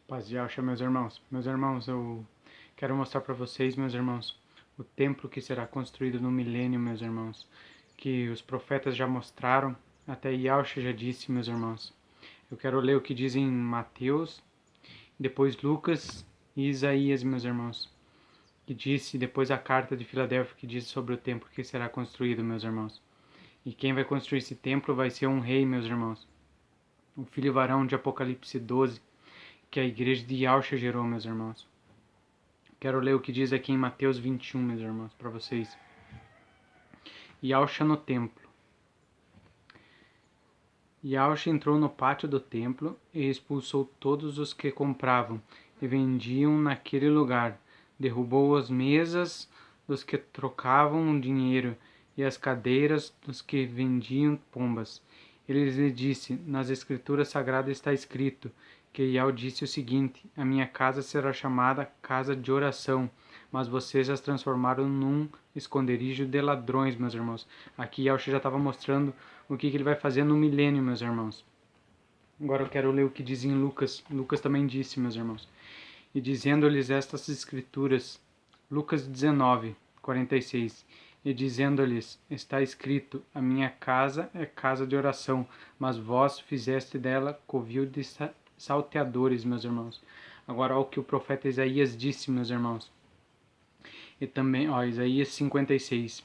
Paz de Alcha, meus irmãos. Meus irmãos, eu quero mostrar para vocês, meus irmãos, o templo que será construído no milênio, meus irmãos, que os profetas já mostraram, até Yahshua já disse, meus irmãos. Eu quero ler o que diz em Mateus, depois Lucas e Isaías, meus irmãos, que disse, depois a carta de Filadélfia, que diz sobre o templo que será construído, meus irmãos. E quem vai construir esse templo vai ser um rei, meus irmãos. O filho varão de Apocalipse 12, que a igreja de Yahshua gerou, meus irmãos. Quero ler o que diz aqui em Mateus 21, meus irmãos, para vocês. Yahshua no templo. Yahshua entrou no pátio do templo e expulsou todos os que compravam e vendiam naquele lugar. Derrubou as mesas dos que trocavam dinheiro e as cadeiras dos que vendiam pombas. Ele lhe disse, nas escrituras sagradas está escrito, que Yahweh disse o seguinte, a minha casa será chamada casa de oração, mas vocês as transformaram num esconderijo de ladrões, meus irmãos. Aqui Yahshua já estava mostrando o que ele vai fazer no milênio, meus irmãos. Agora eu quero ler o que diz em Lucas. Lucas também disse, meus irmãos. E dizendo-lhes estas escrituras, Lucas 19, 46. E dizendo-lhes, está escrito, a minha casa é casa de oração, mas vós fizeste dela covil de salteadores, meus irmãos. Agora, olha o que o profeta Isaías disse, meus irmãos. E também, Isaías 56.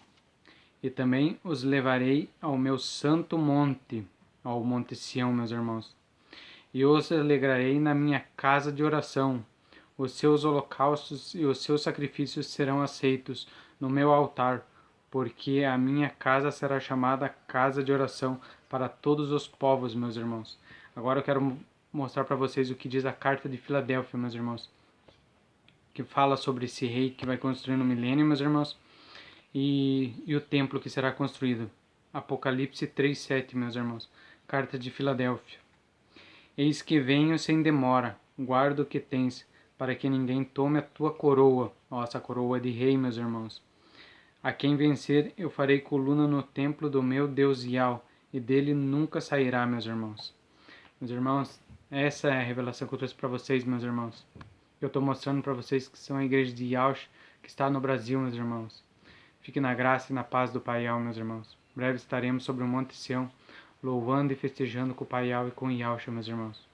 E também os levarei ao meu santo monte, ao monte Sião, meus irmãos. E os alegrarei na minha casa de oração. Os seus holocaustos e os seus sacrifícios serão aceitos no meu altar, porque a minha casa será chamada casa de oração para todos os povos, meus irmãos. Agora eu quero mostrar para vocês o que diz a carta de Filadélfia, meus irmãos, que fala sobre esse rei que vai construir no milênio, meus irmãos, e o templo que será construído. Apocalipse 3:7, meus irmãos. Carta de Filadélfia. Eis que venho sem demora, guarda o que tens, para que ninguém tome a tua coroa. Essa coroa de rei, meus irmãos. A quem vencer, eu farei coluna no templo do meu Deus Yahweh, e dele nunca sairá, meus irmãos. Meus irmãos, essa é a revelação que eu trouxe para vocês, meus irmãos. Eu estou mostrando para vocês que são a igreja de Yahshua, que está no Brasil, meus irmãos. Fique na graça e na paz do Pai Yahweh, meus irmãos. Breve estaremos sobre o Monte Sião, louvando e festejando com o Pai Yahweh e com Yahshua, meus irmãos.